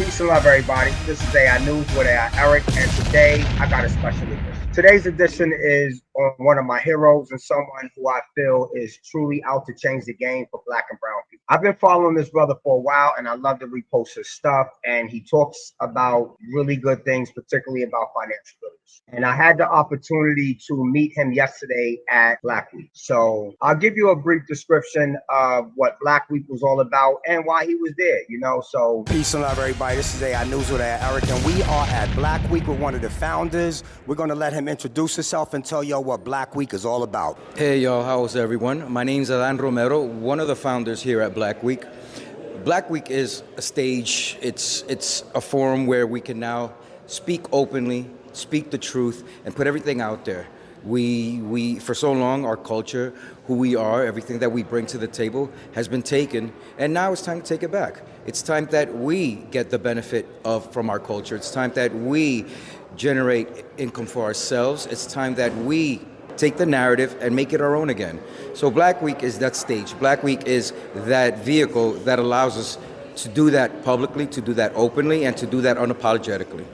Peace and love, everybody. This is AI News with AI Erik, and today I got a special edition. Today's edition is on one of my heroes and someone who I feel is truly out to change the game for Black and brown people. I've been following this brother for a while, and I love to repost his stuff, and he talks about really good things, particularly about financial literacy. And I had the opportunity to meet him yesterday at Black Week. So I'll give you a brief description of what Black Week was all about and why he was there, So peace and love, everybody. This is AI News with Erik, and we are at Black Week with one of the founders. We're going to let him introduce himself and tell y'all what Black Week is all about. Hey, y'all. How's everyone? My name's Alan Romero, one of the founders here at Black Week. Black Week is a stage. It's a forum where we can now speak openly, speak the truth, and put everything out there. We for so long, our culture, who we are, everything that we bring to the table has been taken, and now it's time to take it back. It's time that we get the benefit from our culture. It's time that we generate income for ourselves. It's time that we take the narrative and make it our own again. So Black Week is that stage. Black Week is that vehicle that allows us to do that publicly, to do that openly, and to do that unapologetically.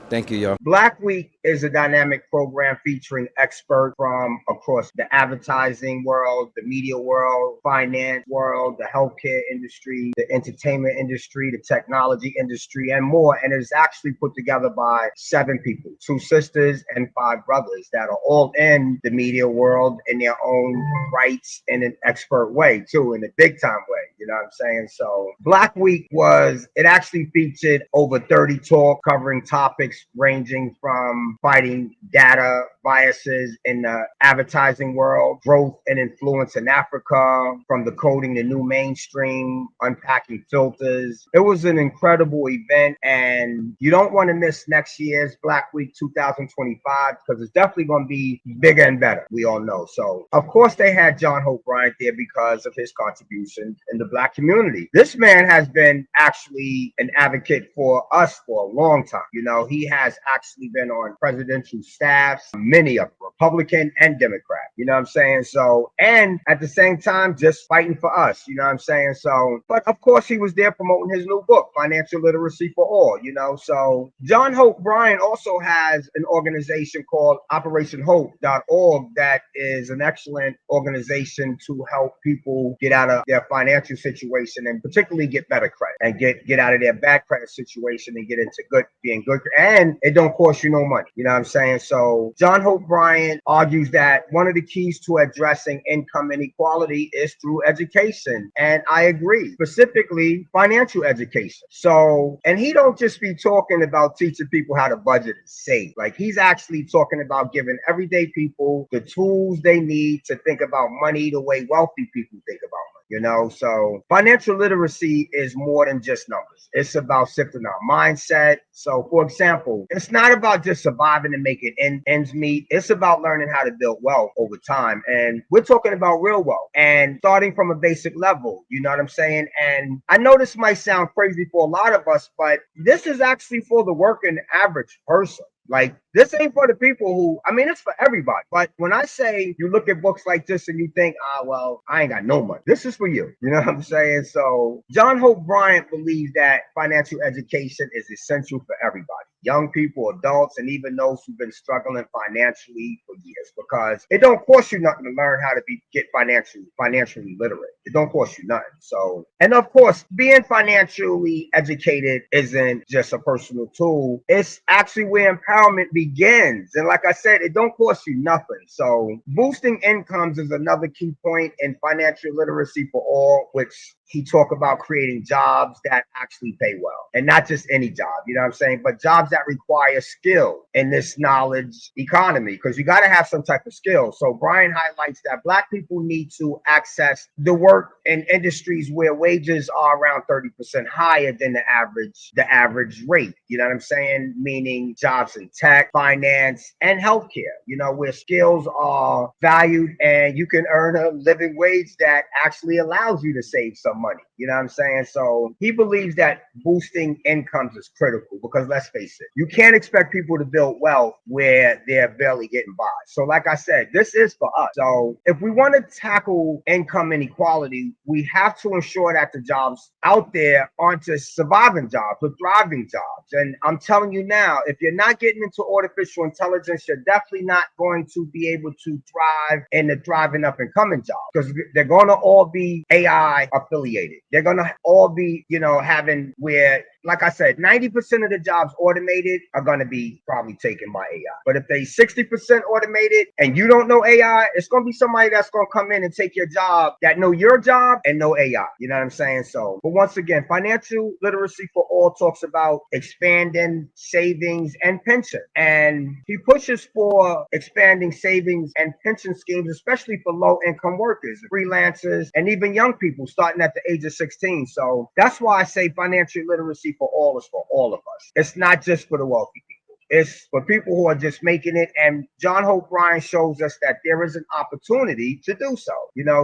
Thank you, y'all. Black Week is a dynamic program featuring experts from across the advertising world, the media world, finance world, the healthcare industry, the entertainment industry, the technology industry, and more. And it is actually put together by 7 people, 2 sisters and 5 brothers that are all in the media world in their own rights in an expert way, too, in a big time way. You know what I'm saying? So Black Week it actually featured over 30 talks covering topics ranging from fighting data biases in the advertising world, growth and influence in Africa, from decoding the new mainstream, unpacking filters. It was an incredible event, and you don't want to miss next year's Black Week 2025 because it's definitely going to be bigger and better. We all know. So, of course, they had John Hope Bryant there because of his contribution in the Black community. This man has been actually an advocate for us for a long time. He has actually been on presidential staffs, many of them, Republican and Democrat, you know what I'm saying? So, and at the same time, just fighting for us, you know what I'm saying? So, but of course, he was there promoting his new book, Financial Literacy for All, So, John Hope Bryant also has an organization called OperationHope.org that is an excellent organization to help people get out of their financial situation and particularly get better credit and get out of their bad credit situation and get into being good. And it don't cost you no money. You know what I'm saying? So John Hope Bryant argues that one of the keys to addressing income inequality is through education. And I agree, specifically financial education. So, and he don't just be talking about teaching people how to budget and save. Like, he's actually talking about giving everyday people the tools they need to think about money the way wealthy people think about money. So financial literacy is more than just numbers. It's about shifting our mindset. So, for example, it's not about just surviving and making ends meet. It's about learning how to build wealth over time. And we're talking about real wealth and starting from a basic level. You know what I'm saying? And I know this might sound crazy for a lot of us, but this is actually for the working average person. Like, this ain't for the people who, it's for everybody. But when I say you look at books like this and you think, well, I ain't got no money. This is for you. You know what I'm saying? So John Hope Bryant believes that financial education is essential for everybody. Young people, adults, and even those who've been struggling financially for years, because it don't cost you nothing to learn how to get financially literate. It don't cost you nothing. So, and of course, being financially educated isn't just a personal tool. It's actually where empowerment begins. And like I said, it don't cost you nothing. So boosting incomes is another key point in financial literacy for all, which he talk about creating jobs that actually pay well, and not just any job, you know what I'm saying, but jobs that require skill in this knowledge economy, because you got to have some type of skill. So Brian highlights that Black people need to access the work in industries where wages are around 30% higher than the average rate. You know what I'm saying? Meaning jobs in tech, finance, and healthcare, where skills are valued and you can earn a living wage that actually allows you to save some money. You know what I'm saying? So he believes that boosting incomes is critical because let's face it, you can't expect people to build wealth where they're barely getting by. So like I said, this is for us. So if we want to tackle income inequality, we have to ensure that the jobs out there aren't just surviving jobs, but thriving jobs. And I'm telling you now, if you're not getting into artificial intelligence, you're definitely not going to be able to thrive in the thriving up and coming jobs because they're going to all be AI affiliated. They're going to all be, having where, like I said, 90% of the jobs automated are going to be probably taken by AI. But if they 60% automated and you don't know AI, it's going to be somebody that's going to come in and take your job that know your job and know AI. You know what I'm saying? So, but once again, financial literacy for all talks about expanding savings and pension. And he pushes for expanding savings and pension schemes, especially for low income workers, freelancers, and even young people starting at the age of 16. So that's why I say financial literacy for all is for all of us. It's not just for the wealthy people. It's for people who are just making it. And John Hope Bryant shows us that there is an opportunity to do so.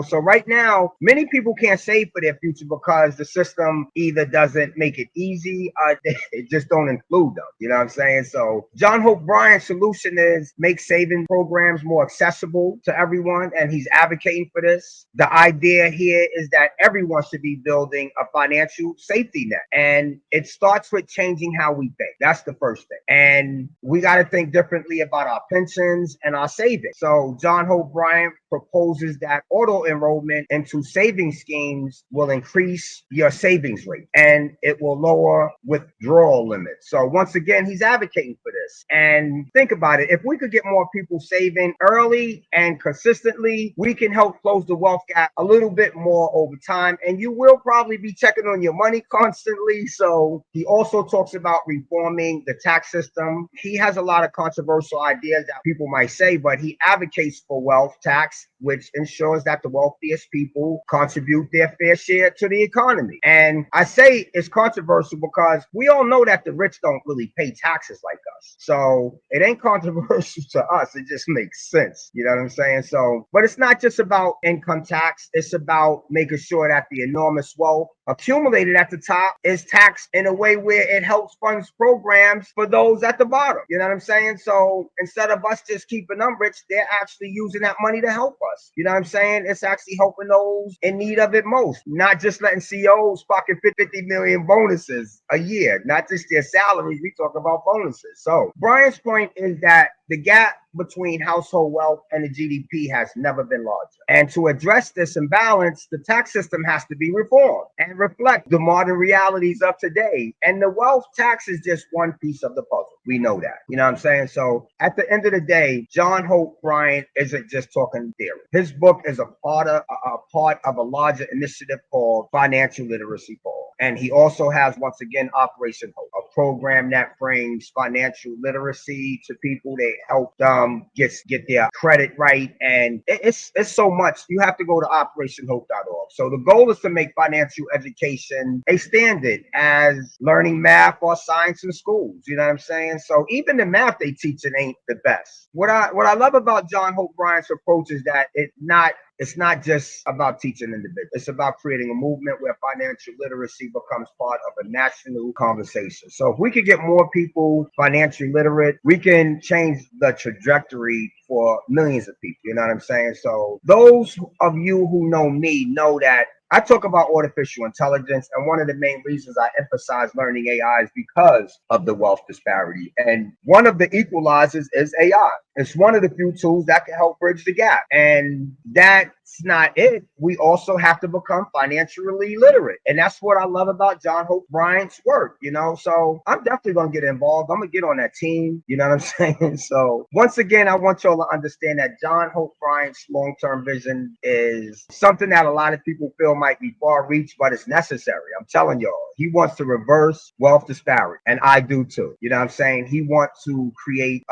So right now, many people can't save for their future because the system either doesn't make it easy or it just don't include them. You know what I'm saying? So John Hope Bryant's solution is make saving programs more accessible to everyone. And he's advocating for this. The idea here is that everyone should be building a financial safety net. And it starts with changing how we think. That's the first thing. And we got to think differently about our pensions and our savings. So John Hope Bryant proposes that auto enrollment into savings schemes will increase your savings rate and it will lower withdrawal limits. So once again, he's advocating for this. And think about it. If we could get more people saving early and consistently, we can help close the wealth gap a little bit more over time. And you will probably be checking on your money constantly. So he also talks about reforming the tax system. He has a lot of controversial ideas that people might say, but he advocates for wealth tax, which ensures that the wealthiest people contribute their fair share to the economy. And I say it's controversial because we all know that the rich don't really pay taxes like us. So it ain't controversial to us. It just makes sense. You know what I'm saying? So, but it's not just about income tax. It's about making sure that the enormous wealth accumulated at the top is taxed in a way where it helps fund programs for those at the bottom. You know what I'm saying? So instead of us just keeping them rich, they're actually using that money to help us. You know what I'm saying? It's actually helping those in need of it most, not just letting CEOs pocket 50 million bonuses a year, not just their salaries. We talk about bonuses. So Brian's point is that the gap between household wealth and the GDP has never been larger. And to address this imbalance, the tax system has to be reformed and reflect the modern realities of today. And the wealth tax is just one piece of the puzzle. We know that. You know what I'm saying? So at the end of the day, John Hope Bryant isn't just talking theory. His book is a part of a larger initiative called Financial Literacy for All. And he also has, once again, Operation Hope, a program that brings financial literacy to people. They help them get their credit right. And it's so much. You have to go to operationhope.org. So the goal is to make financial education a standard as learning math or science in schools. You know what I'm saying? So even the math they teach it ain't the best. What I love about John Hope Bryant's approach is that it's not just about teaching individuals. It's about creating a movement where financial literacy becomes part of a national conversation. So if we could get more people financially literate, we can change the trajectory for millions of people. You know what I'm saying? So those of you who know me know that I talk about artificial intelligence, and one of the main reasons I emphasize learning AI is because of the wealth disparity. And one of the equalizers is AI. It's one of the few tools that can help bridge the gap. And that's not it. We also have to become financially literate. And that's what I love about John Hope Bryant's work, So I'm definitely going to get involved. I'm going to get on that team. You know what I'm saying? So once again, I want y'all to understand that John Hope Bryant's long-term vision is something that a lot of people feel might be far reach, but it's necessary. I'm telling y'all, he wants to reverse wealth disparity. And I do too. You know what I'm saying? He wants to create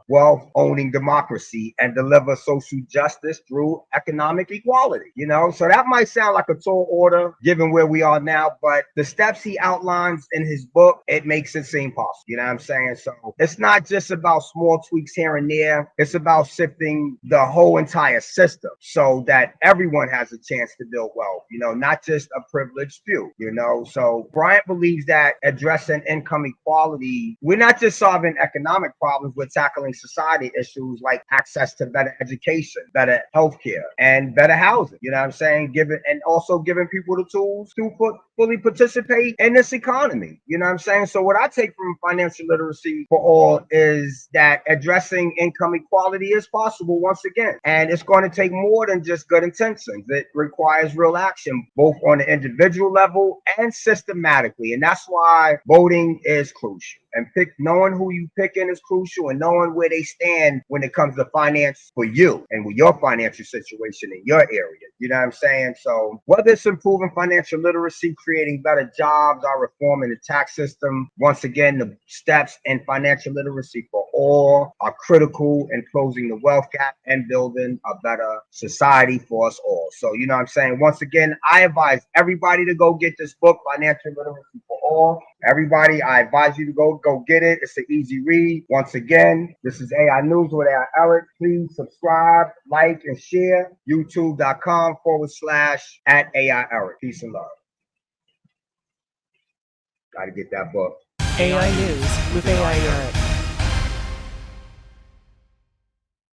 wealth owning democracy and deliver social justice through economic economic equality, you know? So that might sound like a tall order given where we are now, but the steps he outlines in his book, it makes it seem possible. You know what I'm saying? So it's not just about small tweaks here and there. It's about shifting the whole entire system so that everyone has a chance to build wealth, you know, not just a privileged few, you know? So Bryant believes that addressing income equality, we're not just solving economic problems, we're tackling society issues like access to better education, better healthcare, and better housing. You know what I'm saying? And also giving people the tools to fully participate in this economy. You know what I'm saying? So what I take from financial literacy for all is that addressing income equality is possible once again. And it's going to take more than just good intentions. It requires real action, both on the individual level and systematically. And that's why voting is crucial. And knowing who you picking is crucial, and knowing where they stand when it comes to finance for you and with your financial situation in your area. You know what I'm saying? So whether it's improving financial literacy, creating better jobs, or reforming the tax system, once again, the steps in financial literacy for all are critical in closing the wealth gap and building a better society for us all. So, you know what I'm saying? Once again, I advise everybody to go get this book, Financial Literacy for All. Everybody, I advise you to go get it. It's an easy read. Once again, this is AI News with AI Erik. Please subscribe, like, and share. YouTube.com/@AI Erik. Peace and love. Got to get that book. AI News with AI Erik.